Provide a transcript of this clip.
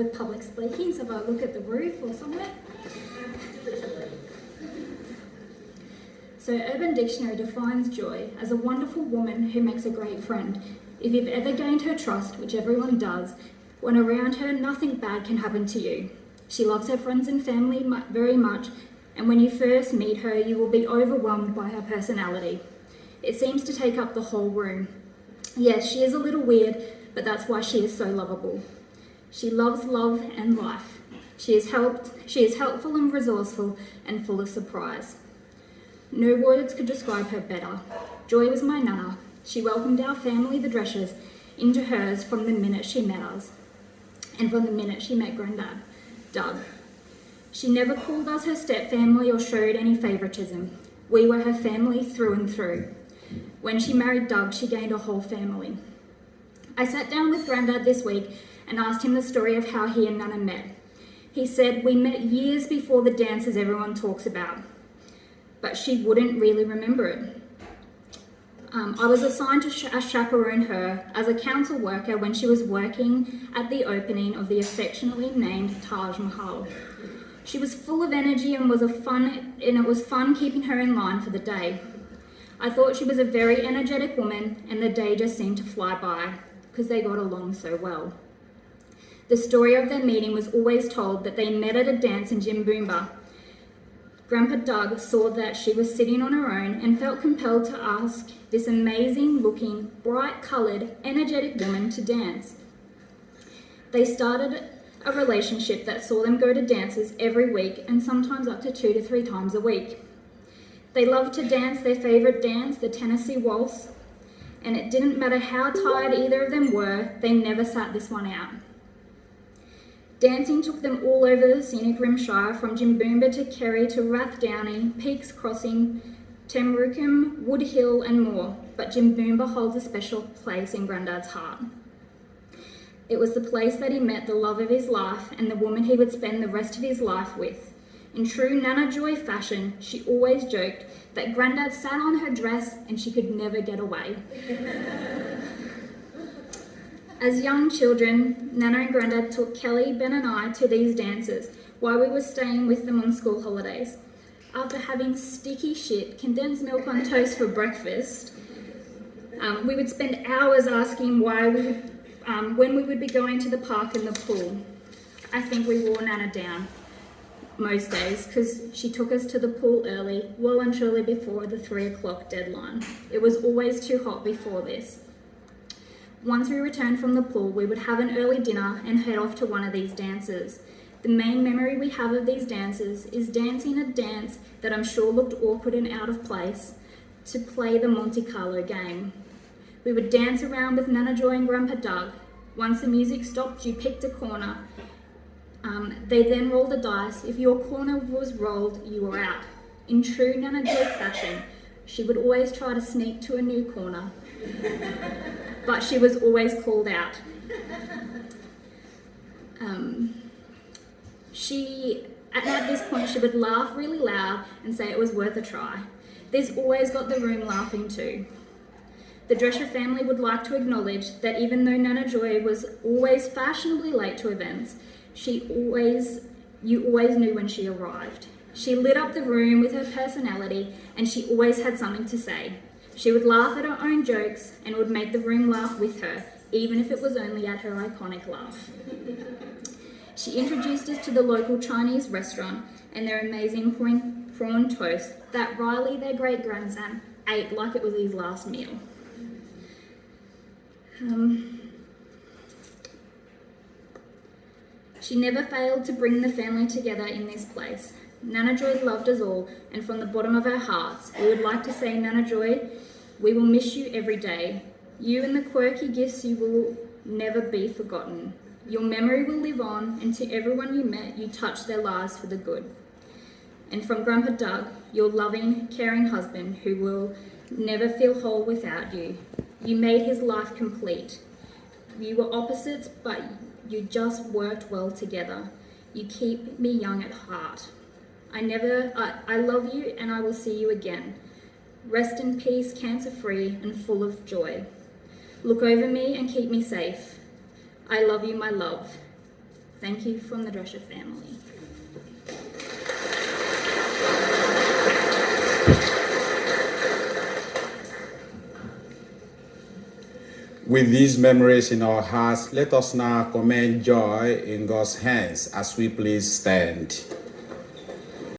with public speaking, so if I look at the roof or somewhere. So Urban Dictionary defines joy as a wonderful woman who makes a great friend. If you've ever gained her trust, which everyone does, when around her, nothing bad can happen to you. She loves her friends and family very much, and when you first meet her, you will be overwhelmed by her personality. It seems to take up the whole room. Yes, she is a little weird, but that's why she is so lovable. She loves love and life. She is helpful and resourceful and full of surprise. No words could describe her better. Joy was my nana. She welcomed our family, the Dreschers, into hers from the minute she met us, and from the minute she met Grandad, Doug. She never called us her step-family or showed any favouritism. We were her family through and through. When she married Doug, she gained a whole family. I sat down with Grandad this week and asked him the story of how he and Nana met. He said, we met years before the dances everyone talks about, but she wouldn't really remember it. I was assigned to chaperone her as a council worker when she was working at the opening of the affectionately named Taj Mahal. She was full of energy and it was fun keeping her in line for the day. I thought she was a very energetic woman, and the day just seemed to fly by because they got along so well. The story of their meeting was always told that they met at a dance in Jimboomba. Grandpa Doug saw that she was sitting on her own and felt compelled to ask this amazing-looking, bright-coloured, energetic woman to dance. They started a relationship that saw them go to dances every week and sometimes up to 2 to 3 times a week. They loved to dance their favourite dance, the Tennessee Waltz, and it didn't matter how tired either of them were, they never sat this one out. Dancing took them all over the scenic Rimshire, from Jimboomba to Kerry to Rathdowney, Peaks Crossing, Temrucum, Wood Hill and more, but Jimboomba holds a special place in Grandad's heart. It was the place that he met the love of his life and the woman he would spend the rest of his life with. In true Nana Joy fashion, she always joked that Grandad sat on her dress and she could never get away. As young children, Nana and Grandad took Kelly, Ben and I to these dances while we were staying with them on school holidays. After having sticky shit, condensed milk on toast for breakfast, we would spend hours asking when we would be going to the park and the pool. I think we wore Nana down most days because she took us to the pool early, well and truly before the 3 o'clock deadline. It was always too hot before this. Once we returned from the pool, we would have an early dinner and head off to one of these dances. The main memory we have of these dances is dancing a dance that I'm sure looked awkward and out of place to play the Monte Carlo game. We would dance around with Nana Joy and Grandpa Doug. Once the music stopped, you picked a corner. They then rolled the dice. If your corner was rolled, you were out. In true Nana Joy fashion, she would always try to sneak to a new corner, but she was always called out. At this point, she would laugh really loud and say it was worth a try. This always got the room laughing too. The Drescher family would like to acknowledge that even though Nana Joy was always fashionably late to events, you always knew when she arrived. She lit up the room with her personality, and she always had something to say. She would laugh at her own jokes and would make the room laugh with her, even if it was only at her iconic laugh. She introduced us to the local Chinese restaurant and their amazing prawn toast that Riley, their great-grandson, ate like it was his last meal. She never failed to bring the family together in this place. Nana Joy loved us all, and from the bottom of our hearts, we would like to say, Nana Joy, we will miss you every day. You and the quirky gifts you will never be forgotten. Your memory will live on, and to everyone you met, you touched their lives for the good. And from Grandpa Doug, your loving, caring husband who will never feel whole without you. You made his life complete. You were opposites, but you just worked well together. You keep me young at heart. I love you, and I will see you again. Rest in peace, cancer-free and full of joy. Look over me and keep me safe. I love you, my love. Thank you from the Drescher family. With these memories in our hearts, let us now commend joy in God's hands as we please stand.